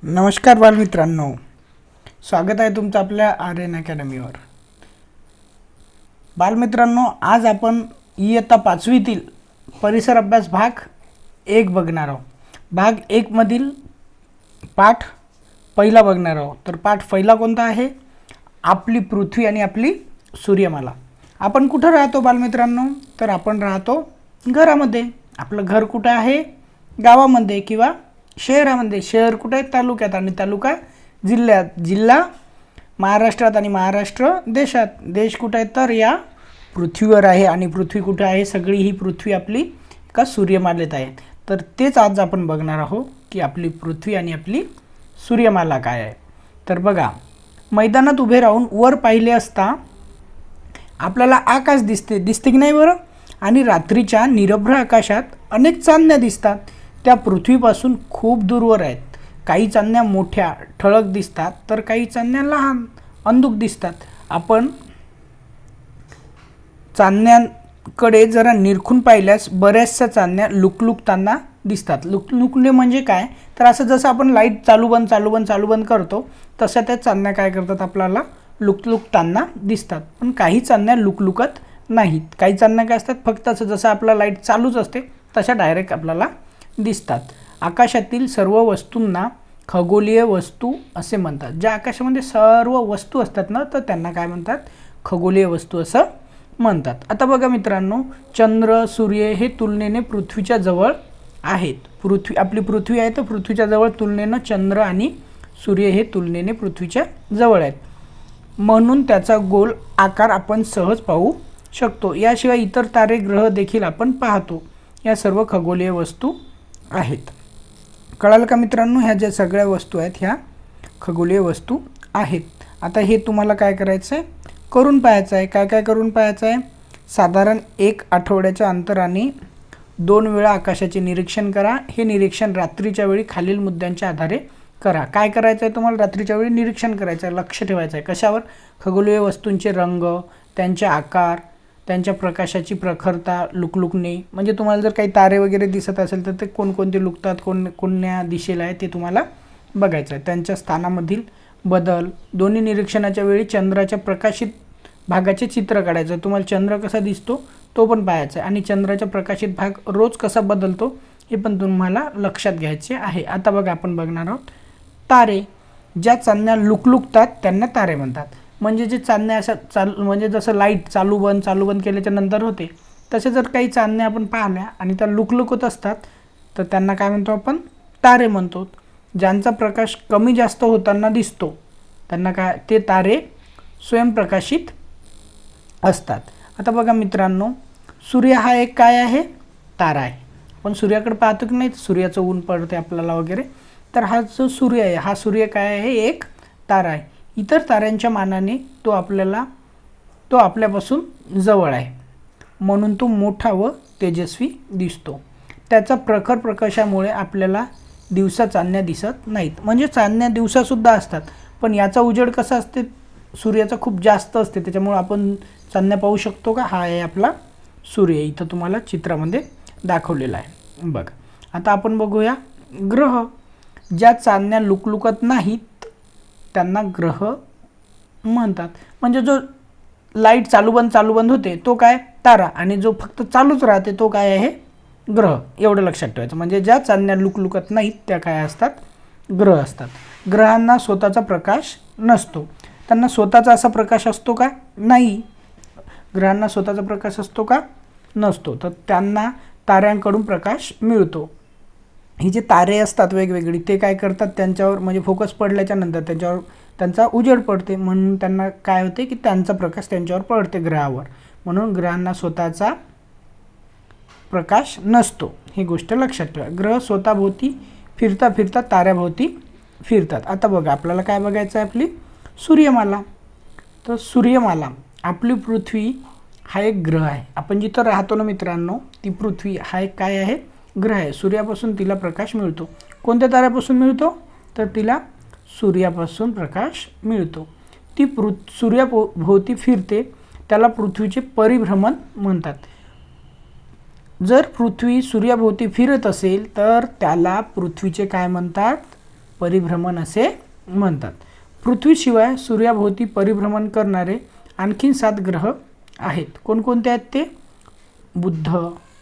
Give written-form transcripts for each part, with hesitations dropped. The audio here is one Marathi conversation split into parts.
नमस्कार बालमित्रांनो, स्वागत आहे तुमचं आपल्या आर्यन अकॅडमीवर. बालमित्रांनो, आज आपण इयत्ता 5वीतील परिसर अभ्यास भाग 1 बघणार आहोत. भाग 1 मधील पाठ पहिला बघणार आहोत. तर पाठ पहिला कोणता आहे? आपली पृथ्वी आणि आपली सूर्यमाला. आपण कुठं राहतो बालमित्रांनो? तर आपण राहतो घरामध्ये. आपलं घर कुठं आहे? गावामध्ये किंवा शहरामध्ये. शहर कुठे आहे? तालुक्यात, आणि तालुका जिल्ह्यात. जिल्हा महाराष्ट्रात आणि महाराष्ट्र देशात. देश कुठे आहे? तर या पृथ्वीवर आहे. आणि पृथ्वी कुठे आहे? सगळी ही पृथ्वी आपली एका सूर्यमालेत आहे. तर तेच आज आपण बघणार आहोत की आपली पृथ्वी आणि आपली सूर्यमाला काय आहे. तर बघा, मैदानात उभे राहून वर पाहिले असता आपल्याला आकाश दिसते की नाही बरं? आणि रात्रीच्या निरभ्र आकाशात अनेक चांदण्या दिसतात. त्या पृथ्वीपासून खूप दूरवर आहेत. काही चांदण्या मोठ्या ठळक दिसतात, तर काही चांदण्या लहान अंधुक दिसतात. आपण चांदण्यांकडे जरा निरखून पाहिल्यास बऱ्याचशा चांदण्या लुकलुकताना दिसतात. लुकलुकणे म्हणजे काय? तर असं जसं आपण लाईट चालू बंद करतो, तशा त्या चांदण्या काय करतात? आपल्याला लुकलुकताना दिसतात. पण काही चांदण्या लुकलुकत नाहीत. काही चांदण्या काय असतात? फक्त असं जसं आपला लाईट चालूच असते तशा डायरेक्ट आपल्याला दिसतात. आकाशातील सर्व वस्तूंना खगोलीय वस्तू असे म्हणतात. ज्या आकाशामध्ये सर्व वस्तू असतात ना, तर त्यांना काय म्हणतात? खगोलीय वस्तू असं म्हणतात. आता बघा मित्रांनो, चंद्र, सूर्य हे तुलनेने पृथ्वीच्या जवळ आहेत. आपली पृथ्वी आहे, तर पृथ्वीच्या जवळ तुलनेनं चंद्र आणि सूर्य हे तुलनेने पृथ्वीच्या जवळ आहेत. म्हणून त्याचा गोल आकार आपण सहज पाहू शकतो. याशिवाय इतर तारे, ग्रह देखील आपण पाहतो. या सर्व खगोलीय वस्तू आहेत. कळालं का मित्रांनो? ह्या ज्या सगळ्या वस्तू आहेत ह्या खगोलीय वस्तू आहेत. आता हे तुम्हाला काय करायचं आहे? करून पाहायचं आहे. काय करून पाहायचं आहे? साधारण 1 आठवड्याच्या अंतराने 2 वेळा आकाशाचे निरीक्षण करा. हे निरीक्षण रात्रीच्या वेळी खालील मुद्द्यांच्या आधारे करा. काय करायचं आहे तुम्हाला? रात्रीच्या वेळी निरीक्षण करायचं आहे, लक्ष ठेवायचं आहे. कशावर? खगोलीय वस्तूंचे रंग, त्यांचे आकार, त्यांच्या प्रकाशाची प्रखरता, लुकलुकणे. म्हणजे तुम्हाला जर काही तारे वगैरे दिसत असेल तर ते कोणकोणते लुकतात, कोणत्या दिशेला आहे ते तुम्हाला बघायचं आहे. त्यांच्या स्थानामधील बदल. दोन्ही निरीक्षणाच्या वेळी चंद्राच्या प्रकाशित भागाचे चित्र काढायचं. तुम्हाला चंद्र कसा दिसतो तो पण पाहायचा आहे. आणि चंद्राचा प्रकाशित भाग रोज कसा बदलतो हे पण तुम्हाला लक्षात घ्यायचे आहे. आता बघा, आपण बघणार आहोत तारे. ज्या चांदण्या लुकलुकतात त्यांना तारे म्हणतात. म्हणजे जे चांदण्या अशा म्हणजे जसं लाईट चालू बंद केल्याच्या नंतर होते, तसे जर काही चांदण्या आपण पाहिल्या आणि त्या लुकलुकत असतात तर त्यांना काय म्हणतो? आपण तारे म्हणतो. ज्यांचा प्रकाश कमी जास्त होताना दिसतो त्यांना काय? ते तारे स्वयंप्रकाशित असतात. आता बघा मित्रांनो, सूर्य हा एक काय आहे? तारा आहे. आपण सूर्याकडे पाहतो की नाही? सूर्याचं ऊन पडते आपल्याला वगैरे. तर हा जो सूर्य आहे, हा सूर्य काय आहे? एक तारा आहे. इतर ताऱ्यांच्या मानाने तो आपल्यापासून जवळ आहे, म्हणून तो मोठा व तेजस्वी दिसतो. त्याचा प्रखर प्रकाशामुळे आपल्याला दिवसा चांदण्या दिसत नाहीत. म्हणजे चांदण्या दिवसासुद्धा असतात, पण याचा उजेड कसा असते? सूर्याचा खूप जास्त असते, त्याच्यामुळे आपण चांदण्या पाहू शकतो का? हा आहे आपला सूर्य. इथं तुम्हाला चित्रामध्ये दाखवलेला आहे. बघ, आता आपण बघूया ग्रह. ज्या चांदण्या लुकलुकत नाहीत त्यांना ग्रह म्हणतात. म्हणजे जो लाईट चालू बंद होते तो काय? तारा. आणि जो फक्त चालूच राहते तो काय आहे? ग्रह. एवढं लक्षात ठेवायचं. म्हणजे ज्या चांदण्या लुकलुकत नाहीत त्या काय असतात? ग्रह असतात. ग्रहांना स्वतःचा प्रकाश नसतो. त्यांना स्वतःचा असा प्रकाश असतो का? नाही. ग्रहांना स्वतःचा प्रकाश असतो का? नसतो. तर त्यांना ताऱ्यांकडून प्रकाश मिळतो. ही जे तारे असतात वेगवेगळी, ते काय करतात? त्यांच्यावर म्हणजे फोकस पडल्याच्या नंतर त्यांच्यावर त्यांचा उजेड पडते, म्हणून त्यांना काय होते की त्यांचा प्रकाश त्यांच्यावर पडते ग्रहावर. म्हणून ग्रहांना स्वतःचा प्रकाश नसतो. ही गोष्ट लक्षात ठेवा. ग्रह स्वतःभोवती फिरता ताऱ्याभोवती फिरतात. आता बघा, आपल्याला काय बघायचं आहे? आपली सूर्यमाला. तर सूर्यमाला, आपली पृथ्वी हा एक ग्रह आहे. आपण जिथं राहतो ना मित्रांनो, ती पृथ्वी हा एक काय आहे? ग्रह आहे. सूर्यापासून तिला प्रकाश मिळतो. कोणत्या ताऱ्यापासून मिळतो? तर तिला सूर्यापासून प्रकाश मिळतो. ती सूर्याभोवती फिरते, त्याला पृथ्वीचे परिभ्रमण म्हणतात. जर पृथ्वी सूर्याभोवती फिरत असेल तर त्याला पृथ्वीचे काय म्हणतात? परिभ्रमण असे म्हणतात. पृथ्वीशिवाय सूर्याभोवती परिभ्रमण करणारे आणखीन 7 ग्रह आहेत. कोणकोणते आहेत ते? बुध,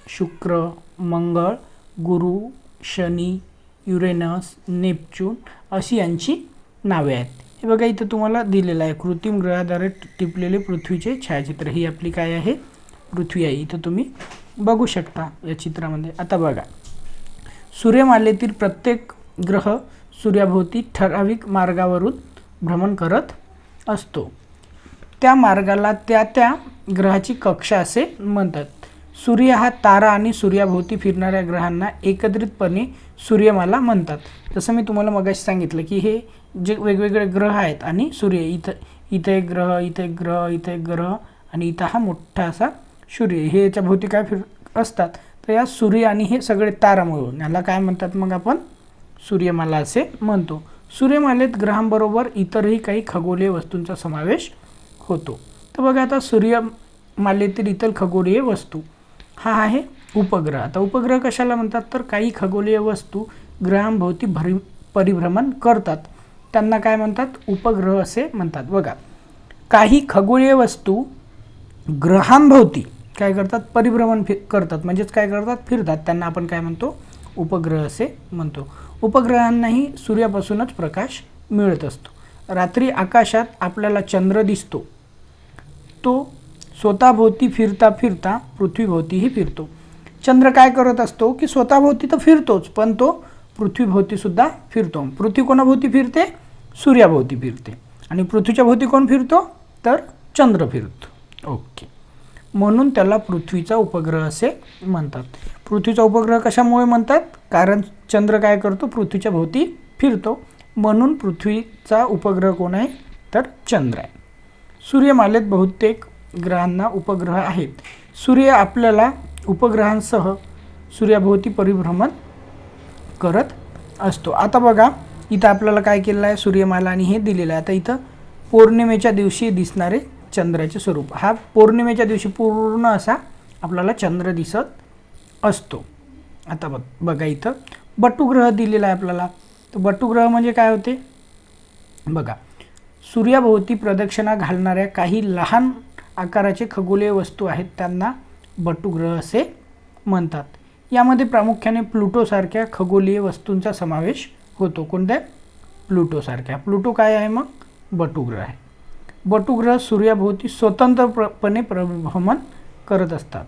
शुक्र, मंगळ, गुरु, शनी, युरेनस, नेपच्यून अशी यांची नावे आहेत. हे बघा इथं तुम्हाला दिलेलं आहे कृत्रिम ग्रहाद्वारे टिपलेले पृथ्वीचे छायाचित्र. ही आपली काय आहे? पृथ्वी आहे. इथं तुम्ही बघू शकता या चित्रामध्ये. आता बघा, सूर्यमालेतील प्रत्येक ग्रह सूर्याभोवती ठराविक मार्गावरून भ्रमण करत असतो. त्या मार्गाला त्या ग्रहाची कक्षा असे म्हणतात. सूर्य हा तारा आणि सूर्याभोवती फिरणाऱ्या ग्रहांना एकत्रितपणे सूर्यमाला म्हणतात. जसं मी तुम्हाला मगाशी सांगितलं की हे जे वेगवेगळे ग्रह आहेत आणि सूर्य, इथं एक ग्रह, इथं एक ग्रह, इथं एक ग्रह आणि इथं हा मोठा असा सूर्य, हे याच्या भोवती काय असतात. तर या सूर्य आणि हे सगळे तारा मिळून याला काय म्हणतात? मग आपण सूर्यमाला असे म्हणतो. सूर्यमालेत ग्रहांबरोबर इतरही काही खगोलीय वस्तूंचा समावेश होतो. तर बघा आता सूर्यमालेतील इतर खगोलीय वस्तू हा आहे उपग्रह. आता उपग्रह कशाला म्हणतात? तर काही खगोलीय वस्तू ग्रहांभोवती परिभ्रमण करतात, त्यांना काय म्हणतात? उपग्रह असे म्हणतात. बघा, काही खगोलीय वस्तू ग्रहांभोवती काय करतात? परिभ्रमण करतात, म्हणजेच काय करतात? फिरतात. त्यांना आपण काय म्हणतो? उपग्रह असे म्हणतो. उपग्रहांनाही सूर्यापासूनच प्रकाश मिळत असतो. रात्री आकाशात आपल्याला चंद्र दिसतो, तो स्वतःभोवती फिरता फिरता पृथ्वीभोवतीही फिरतो. चंद्र काय करत असतो की स्वतःभोवती तर फिरतोच, पण तो पृथ्वीभोवती सुद्धा फिरतो. पृथ्वी कोणाभोवती फिरते? सूर्याभोवती फिरते. आणि पृथ्वीच्या भोवती कोण फिरतो? तर चंद्र फिरतो. ओके, म्हणून त्याला पृथ्वीचा उपग्रह असे म्हणतात. पृथ्वीचा उपग्रह कशामुळे म्हणतात? कारण चंद्र काय करतो? पृथ्वीच्या भोवती फिरतो, म्हणून पृथ्वीचा उपग्रह कोण आहे? तर चंद्र आहे. सूर्यमालेत बहुतेक ग्रहांना उपग्रह आहेत. सूर्य आपल्याला उपग्रहांसह सूर्याभोवती परिभ्रमण करत असतो. आता बघा, इथं आपल्याला काय केलेलं आहे? सूर्यमाला आणि हे दिलेलं आहे. आता इथं पौर्णिमेच्या दिवशी दिसणारे चंद्राचे स्वरूप, हा पौर्णिमेच्या दिवशी पूर्ण असा आपल्याला चंद्र दिसत असतो. आता बघा, इथं बटुग्रह दिलेला आहे आपल्याला. तर बटुग्रह म्हणजे काय होते? बघा, सूर्याभोवती प्रदक्षिणा घालणाऱ्या काही लहान आकाराचे खगोलीय वस्तू आहेत, त्यांना बटुग्रह असे म्हणतात. यामध्ये प्रामुख्याने प्लुटोसारख्या खगोलीय वस्तूंचा समावेश होतो. कोणत्या? प्लुटोसारख्या. प्लुटो काय आहे? मग बटुग्रह आहे. बटुग्रह सूर्याभोवती स्वतंत्रपणे परिभ्रमण करत असतात.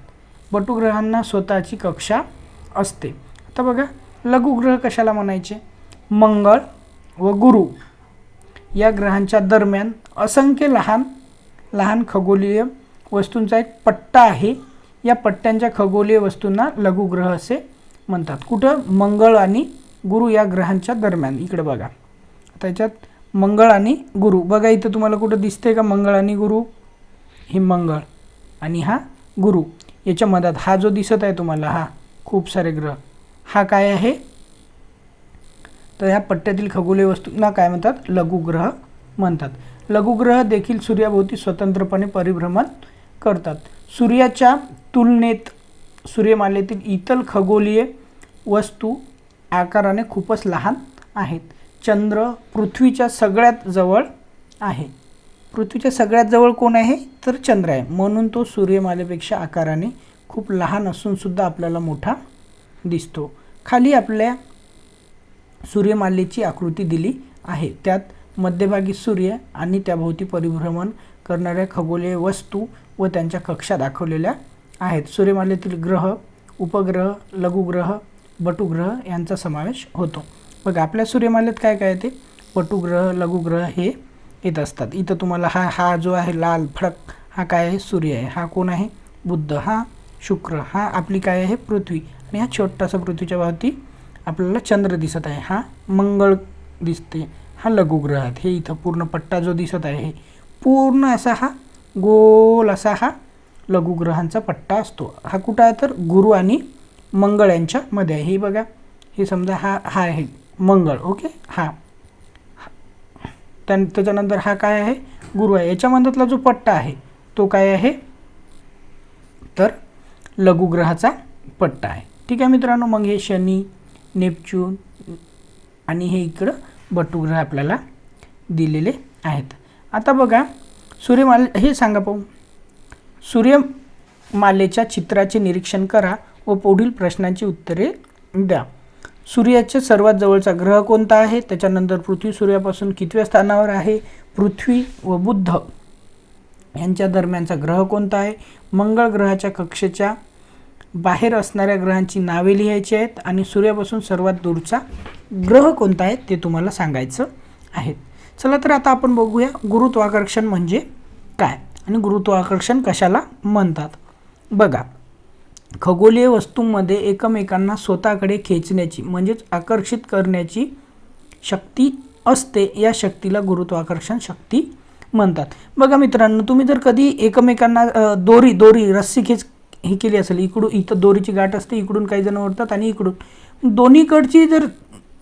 बटुग्रहांना स्वतःची कक्षा असते. आता बघा, लघुग्रह कशाला म्हणायचे? मंगळ व गुरु या ग्रहांच्या दरम्यान असंख्य लहान लहान खगोलीय वस्तूंचा एक पट्टा आहे. या पट्ट्यांच्या खगोलीय वस्तूंना लघुग्रह असे म्हणतात. कुठं? मंगळ आणि गुरु या ग्रहांच्या दरम्यान. इकडे बघा, त्याच्यात मंगळ आणि गुरु बघा, इथं तुम्हाला कुठं दिसते का मंगळ आणि गुरु? ही मंगळ आणि हा गुरु, याच्या मधात हा जो दिसत आहे तुम्हाला, हा खूप सारे ग्रह, हा काय आहे? तर ह्या पट्ट्यातील खगोलीय वस्तूंना काय म्हणतात? लघुग्रह म्हणतात. लघुग्रह देखील सूर्याभोवती स्वतंत्रपणे परिभ्रमण करतात. सूर्याच्या तुलनेत सूर्यमालेतील इतर खगोलीय वस्तू आकाराने खूपच लहान आहेत. चंद्र पृथ्वीच्या सगळ्यात जवळ आहे. पृथ्वीच्या सगळ्यात जवळ कोण आहे? तर चंद्र आहे, म्हणून तो सूर्यमालेपेक्षा आकाराने खूप लहान असून सुद्धा आपल्याला मोठा दिसतो. खाली आपल्या सूर्यमालेची आकृती दिली आहे. त्यात मध्यभागी सूर्य आणि त्याभोवती परिभ्रमण करणाऱ्या खगोलीय वस्तू व त्यांच्या कक्षा दाखवलेल्या आहेत. सूर्यमालेतील ग्रह, उपग्रह, लघुग्रह, बटुग्रह यांचा समावेश होतो. बघा, आपल्या सूर्यमालेत काय काय येते? बटुग्रह, लघुग्रह हे येत असतात. इथं तुम्हाला हा जो आहे लाल फडक, हा काय आहे? सूर्य आहे. हा कोण आहे? बुध. हा शुक्र. हा आपली काय आहे? पृथ्वी. आणि हा छोटासा पृथ्वीच्या भोवती आपल्याला चंद्र दिसत आहे. हा मंगळ दिसते. हा लघुग्रह आहे. हे इथं पूर्ण पट्टा जो दिसत आहे, हे पूर्ण असा हा गोल असा हा लघुग्रहांचा पट्टा असतो. हा कुठं आहे? तर गुरु आणि मंगळ यांच्या मध्ये आहे. हे बघा, हे समजा हा आहे मंगळ. ओके, हा त्याच्यानंतर हा काय आहे? गुरु आहे. याच्यामधला जो पट्टा आहे तो काय आहे? तर लघुग्रहाचा पट्टा आहे. ठीक आहे मित्रांनो, मग हे शनी, नेपच्यून आणि हे इकडं बटुग्रह आपल्याला दिलेले आहेत. आता बघा सूर्यमाले हे सांगा पाहू. सूर्यमालेच्या चित्राचे निरीक्षण करा व पुढील प्रश्नांची उत्तरे द्या. सूर्याच्या सर्वात जवळचा ग्रह कोणता आहे, त्याच्यानंतर पृथ्वी सूर्यापासून कितव्या स्थानावर आहे, पृथ्वी व बुध यांच्या दरम्यानचा ग्रह कोणता आहे, मंगळ ग्रहाच्या कक्षेच्या बाहेर असणाऱ्या ग्रहांची नावे लिहायची आहेत आणि सूर्यापासून सर्वात दूरचा ग्रह कोणता आहे ते तुम्हाला सांगायचं आहे. चला तर आता आपण बघूया गुरुत्वाकर्षण म्हणजे काय आणि गुरुत्वाकर्षण कशाला म्हणतात. बघा, खगोलीय वस्तूंमध्ये एकमेकांना स्वतःकडे खेचण्याची म्हणजेच आकर्षित करण्याची शक्ती असते. या शक्तीला गुरुत्वाकर्षण शक्ती म्हणतात. बघा मित्रांनो, तुम्ही जर कधी एकमेकांना दोरी रस्सी हे केली असेल, इथं दोरीची गाठ असते, इकडून काही जण ओढतात आणि इकडून दोन्हीकडची जर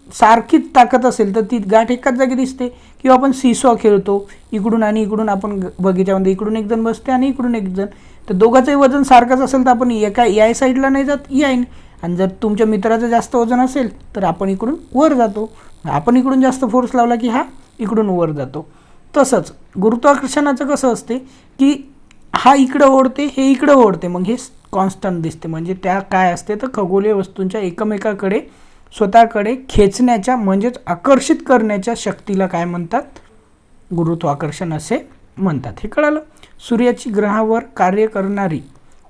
सारखीच ताकद असेल तर ती गाठ एकाच जागी दिसते. किंवा आपण सीसॉ खेळतो, इकडून आणि इकडून आपण बगीच्यामध्ये इकडून एक जण बसते आणि इकडून एक जण, तर दोघांचंही वजन सारखंच असेल तर आपण या साईडला नाही जात, येईन. आणि जर तुमच्या मित्राचं जास्त वजन असेल तर आपण इकडून वर जातो, आपण इकडून जास्त फोर्स लावला की हा इकडून वर जातो. तसंच गुरुत्वाकर्षणाचं कसं असते की हा इकडं ओढते, हे इकडं ओढते, मग हे कॉन्स्टंट दिसते. म्हणजे त्या काय असते तर खगोलीय वस्तूंच्या एकमेकाकडे स्वतःकडे खेचण्याच्या म्हणजेच आकर्षित करण्याच्या शक्तीला काय म्हणतात, गुरुत्वाकर्षण असे म्हणतात. हे कळालं. सूर्याची ग्रहावर कार्य करणारी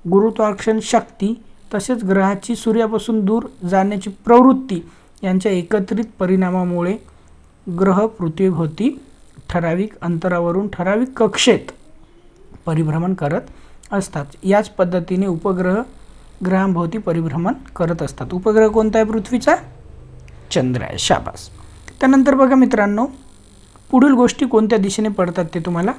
गुरुत्वाकर्षण शक्ती तसेच ग्रहाची सूर्यापासून दूर जाण्याची प्रवृत्ती यांच्या एकत्रित परिणामामुळे ग्रह पृथ्वीभोवती ठराविक अंतरावरून ठराविक कक्षेत परिभ्रमण करत असतात. याच पद्धतीने उपग्रह ग्रहांभोवती परिभ्रमण करत असतात. उपग्रह कोणता आहे, पृथ्वीचा चंद्र आहे. शाबास. त्यानंतर बघा मित्रांनो, पुढील गोष्टी कोणत्या दिशेने पडतात ते तुम्हाला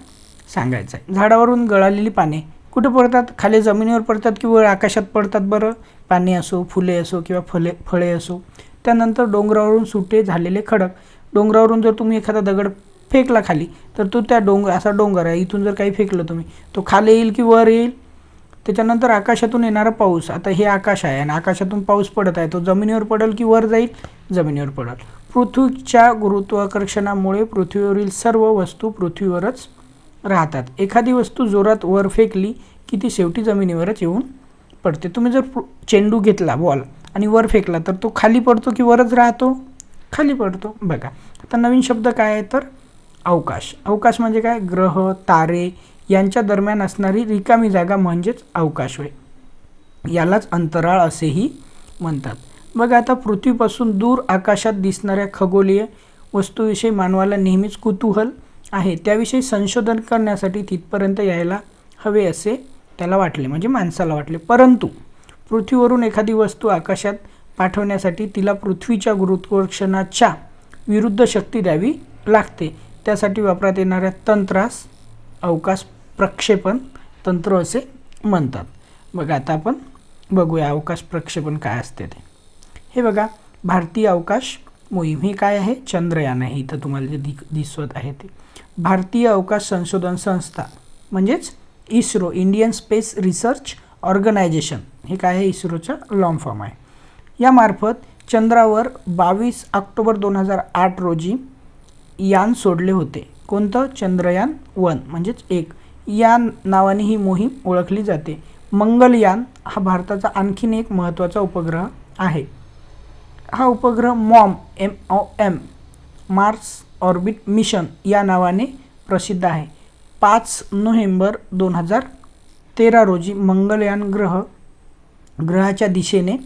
सांगायचं आहे. झाडावरून गळालेली पाने कुठे पडतात, खाली जमिनीवर पडतात किंवा आकाशात पडतात. बरं, पाने असो, फुले असो किंवा फळे असो. त्यानंतर डोंगरावरून सुटे झालेले खडक, डोंगरावरून जर तुम्ही एखादा दगड फेकला खाली तर तो त्या असा डोंगर आहे, इथून जर काही फेकलं तुम्ही तो खाली येईल की वर येईल. त्याच्यानंतर आकाशातून येणारा पाऊस, आता हे आकाश आहे आणि आकाशातून पाऊस पडत आहे, तो जमिनीवर पडेल की वर जाईल, जमिनीवर पडेल. पृथ्वीच्या गुरुत्वाकर्षणामुळे पृथ्वीवरील सर्व वस्तू पृथ्वीवरच राहतात. एखादी वस्तू जोरात वर फेकली की ती शेवटी जमिनीवरच येऊन पडते. तुम्ही जर चेंडू घेतला बॉल आणि वर फेकला तर तो खाली पडतो की वरच राहतो, खाली पडतो. बघा, आता नवीन शब्द काय आहे तर अवकाश. अवकाश म्हणजे काय, ग्रह तारे यांच्या दरम्यान असणारी रिकामी जागा म्हणजेच अवकाश होय. यालाच अंतराळ असेही म्हणतात. बघा, आता पृथ्वीपासून दूर आकाशात दिसणाऱ्या खगोलीय वस्तूविषयी मानवाला नेहमीच कुतूहल आहे. त्याविषयी संशोधन करण्यासाठी तिथपर्यंत यायला हवे असे त्याला वाटले, म्हणजे माणसाला वाटले. परंतु पृथ्वीवरून एखादी वस्तू आकाशात पाठवण्यासाठी तिला पृथ्वीच्या गुरुत्वाकर्षणाच्या विरुद्ध शक्ती द्यावी लागते. त्यासाठी वापरात येणाऱ्या तंत्रास अवकाश प्रक्षेपण तंत्र असे म्हणतात. बघा, आता आपण बघूया अवकाश प्रक्षेपण काय असते ते. हे बघा, भारतीय अवकाश मोहीम ही काय आहे, चंद्रयान आहे. इथं तुम्हाला जे दिसत आहे ते भारतीय अवकाश संशोधन संस्था म्हणजेच ISRO, Indian Space Research Organisation. हे काय आहे, इस्रोचा लॉंग फॉर्म आहे. यामार्फत चंद्रावर 22 ऑक्टोबर 2008 रोजी यान सोडले होते. कोणतं, चंद्रयान 1 म्हणजेच 1 या नावाने ही मोहीम ओळखली जाते. मंगलयान हा भारताचा आणखीन एक महत्त्वाचा उपग्रह आहे. हा उपग्रह MOM मार्स ऑर्बिट मिशन या नावाने प्रसिद्ध आहे. 5 नोव्हेंबर 2013 रोजी मंगलयान ग्रहाच्या दिशेने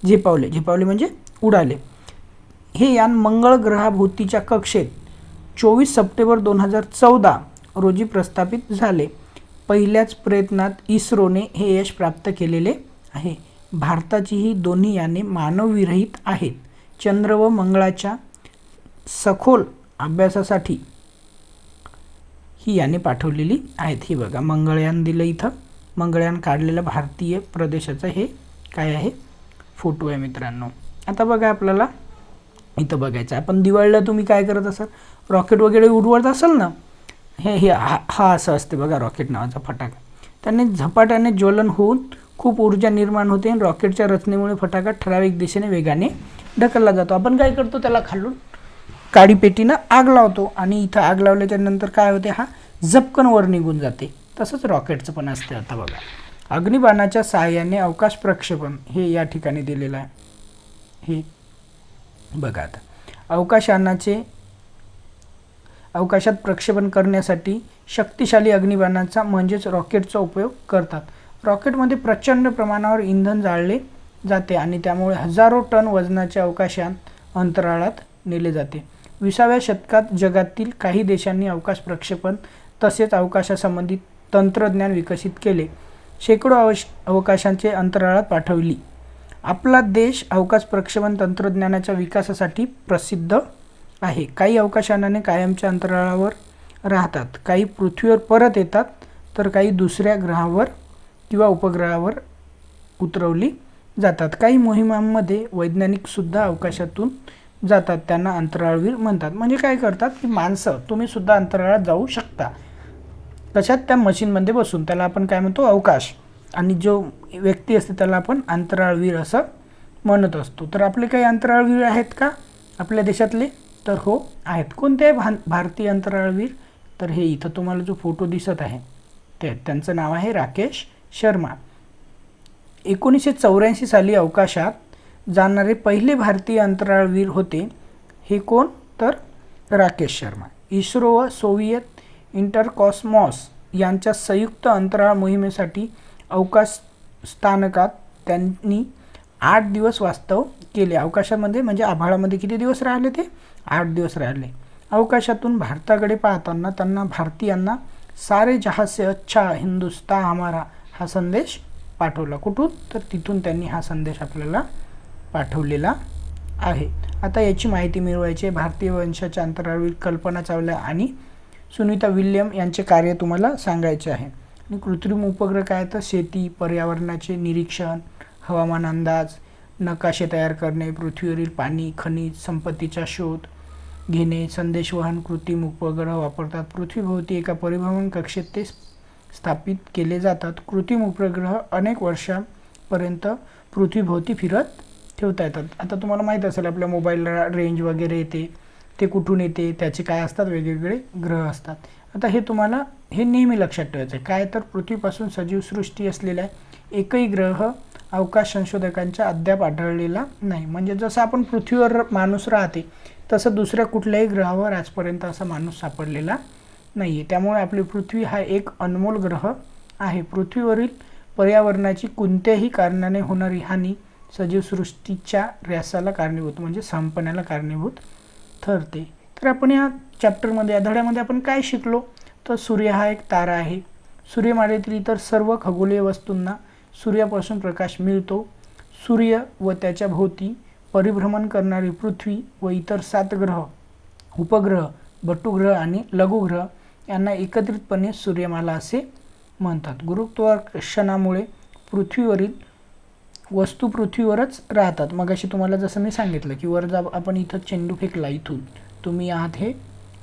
झेपावले म्हणजे उडाले. हे यान मंगळ ग्रहाभोवतीच्या कक्षेत 24 सप्टेंबर 2014 रोजी प्रस्थापित झाले. पहिल्याच प्रयत्नात इस्रोने हे यश प्राप्त केलेले आहे. भारताची ही दोन्ही याने मानवविरहित आहेत. चंद्र व मंगळाच्या सखोल अभ्यासासाठी ही याने पाठवलेली आहेत. ही बघा, मंगळयान दिलं इथं, मंगळयान काढलेलं भारतीय प्रदेशाचं हे काय आहे, फोटो आहे मित्रांनो. आता बघा, आपल्याला इथं बघायचं आहे, आपण दिवाळीला तुम्ही काय करत असाल, रॉकेट वगैरे उडवत असाल ना, हा असं असते बघा रॉकेट नावाचा फटाका. त्याने झपाट्याने ज्वलन होऊन खूप ऊर्जा निर्माण होते आणि रॉकेटच्या रचनेमुळे फटाका ठराविक दिशेने वेगाने ढकलला जातो. आपण काय करतो, त्याला खालून काडी पेटीनं आग लावतो आणि इथं आग लावल्याच्या नंतर काय होते, हा झपकन वर निघून जाते. तसंच रॉकेटचं पण असते. आता बघा, अग्निबाणाच्या सहाय्याने अवकाश प्रक्षेपण हे या ठिकाणी दिलेलं आहे. हे बघा, आता अवकाशात प्रक्षेपण करण्यासाठी शक्तिशाली अग्निबाणाचा म्हणजेच रॉकेटचा उपयोग करतात. रॉकेटमध्ये प्रचंड प्रमाणावर इंधन जाळले जाते आणि त्यामुळे हजारो टन वजनाचे अवकाशात अंतराळात नेले जाते. 20व्या शतकात जगातील काही देशांनी अवकाश प्रक्षेपण तसेच अवकाशासंबंधित तंत्रज्ञान विकसित केले. शेकडो अवकाशांचे अंतराळात पाठवली. आपला देश अवकाश प्रक्षेपण तंत्रज्ञानाच्या विकासासाठी प्रसिद्ध आहे. काही अवकाशयाने कायमच्या अंतराळावर राहतात, काही पृथ्वीवर परत येतात, तर काही दुसऱ्या ग्रहावर किंवा उपग्रहावर उतरवली जातात. काही मोहिमांमध्ये वैज्ञानिकसुद्धा अवकाशातून जातात, त्यांना अंतराळवीर म्हणतात. म्हणजे काय करतात की माणसं, तुम्हीसुद्धा अंतराळात जाऊ शकता. कशात? त्या मशीनमध्ये बसून. त्याला आपण काय म्हणतो? अवकाश. आणि जो व्यक्ती असते त्याला आपण अंतराळवीर असं म्हणत असतो. तर आपले काही अंतराळवीर आहेत का आपल्या देशातले? तर हो आहेत. कोणते भारतीय अंतराळवीर? तर हे इथं तुम्हाला जो फोटो दिसत आहे त्यांचं नाव आहे राकेश शर्मा. 1984 साली अवकाशात जाणारे पहिले भारतीय अंतराळवीर होते. हे कोण? तर राकेश शर्मा. इस्रो व सोव्हिएत इंटरकॉस्मॉस यांच्या संयुक्त अंतराळ मोहिमेसाठी अवकाश स्थानकात त्यांनी 8 दिवस वास्तव केले. अवकाशामध्ये म्हणजे आभाळामध्ये किती दिवस राहिले ते? 8 दिवस राहिले. अवकाशातून भारताकडे पाहताना त्यांना भारतीयांना सारे जहां से अच्छा हिंदुस्तान हमारा हा संदेश पाठवला. कुठून? तर तिथून त्यांनी हा संदेश आपल्याला पाठवलेला आहे. आता याची माहिती मिळवायची आहे. भारतीय वंशाच्या अंतराळवीर कल्पना चावला आणि सुनीता विल्यम यांचे कार्य तुम्हाला सांगायचे आहे. आणि कृत्रिम उपग्रह काय? तर शेती, पर्यावरणाचे निरीक्षण, हवामान अंदाज, नकाशे तयार करणे, पृथ्वीवरील पाणी, खनिज संपत्तीचा शोध घेणे, संदेशवहन कृत्रिम उपग्रह वापरतात. पृथ्वीभोवती एका परिभ्रमण कक्षेत ते स्थापित केले जातात. कृत्रिम उपग्रह अनेक वर्षांपर्यंत पृथ्वीभोवती फिरत ठेवता येतात. आता तुम्हाला माहीत असेल आपल्या मोबाईलला रेंज वगैरे येते, ते कुठून येते, त्याचे काय असतात, वेगवेगळे ग्रह असतात. आता हे तुम्हाला हे नेहमी लक्षात ठेवायचं आहे. काय? तर पृथ्वीपासून सजीव सृष्टी असलेला एकही ग्रह अवकाश संशोधकांच्या अद्याप आढळलेला नाही. म्हणजे जसं आपण पृथ्वीवर माणूस राहते तसं दुसऱ्या कुठल्याही ग्रहावर आजपर्यंत असा माणूस सापडलेला नाही आहे. त्यामुळे आपली पृथ्वी हा एक अनमोल ग्रह आहे. पृथ्वीवरील पर्यावरणाची कोणत्याही कारणाने होणारी हानी सजीवसृष्टीच्या ऱ्हासाला कारणीभूत म्हणजे संपण्याला कारणीभूत ठरते. तर आपण या चॅप्टरमध्ये, या धड्यामध्ये आपण काय शिकलो? तर सूर्य हा एक तारा आहे. सूर्यमालेतील इतर सर्व खगोलीय वस्तूंना सूर्यापासून प्रकाश मिळतो. सूर्य व त्याच्या भोवती परिभ्रमण करणारी पृथ्वी व इतर 7 ग्रह, उपग्रह, बटुग्रह आणि लघुग्रह यांना एकत्रितपणे सूर्यमाला असे म्हणतात. गुरुत्वाकर्षणामुळे पृथ्वीवरील वस्तू पृथ्वीवरच राहतात. मगाशी तुम्हाला जसं मी सांगितलं की वर आपण इथं चेंडू फेकला, इथून तुम्ही आहात हे,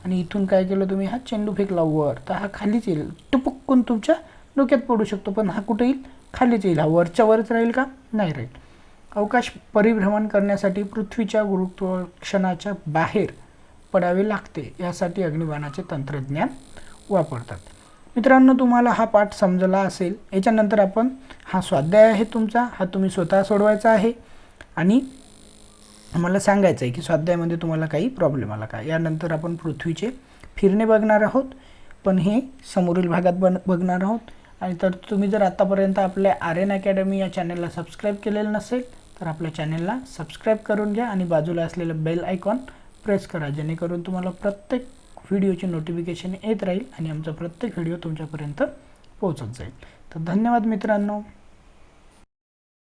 आणि इथून काय केलं तुम्ही, हा चेंडू फेकला वर, तर हा खालीच येईल, टुपकून तुमच्या डोक्यात पडू शकतो. पण हा कुठे येईल? खालीच येईल. हा वरच्या वरच राहील का? नाही राहील. अवकाश परिभ्रमण करण्यासाठी पृथ्वीच्या गुरुत्वाकर्षणाच्या बाहेर पडावे लागते. यासाठी अग्निबाणाचे तंत्रज्ञान वापरतात. मित्रांनो, तुम्हाला हा पाठ समजला असेल. याच्यानंतर आपण हा स्वाध्याय आहे तुमचा, हा तुम्ही स्वतः सोडवायचा आहे आणि मला सांगायचं आहे की स्वाध्यायामध्ये तुम्हाला काही प्रॉब्लेम आला का. यानंतर आपण पृथ्वीचे फिरणे बघणार आहोत, पण हे समोरील भागात बघणार आहोत. आणि तर तुम्ही जर आतापर्यंत आपल्या आर्यन अकॅडमी या चॅनलला सबस्क्राईब केलेलं नसेल तर आपल्या चॅनलला सबस्क्राईब करून घ्या आणि बाजूला असलेलं बेल आयकॉन प्रेस करा, जेणेकरून तुम्हाला प्रत्येक व्हिडिओची नोटिफिकेशन येत राहील आणि आमचा प्रत्येक व्हिडिओ तुमच्यापर्यंत पोहोचत जाईल. तर धन्यवाद मित्रांनो.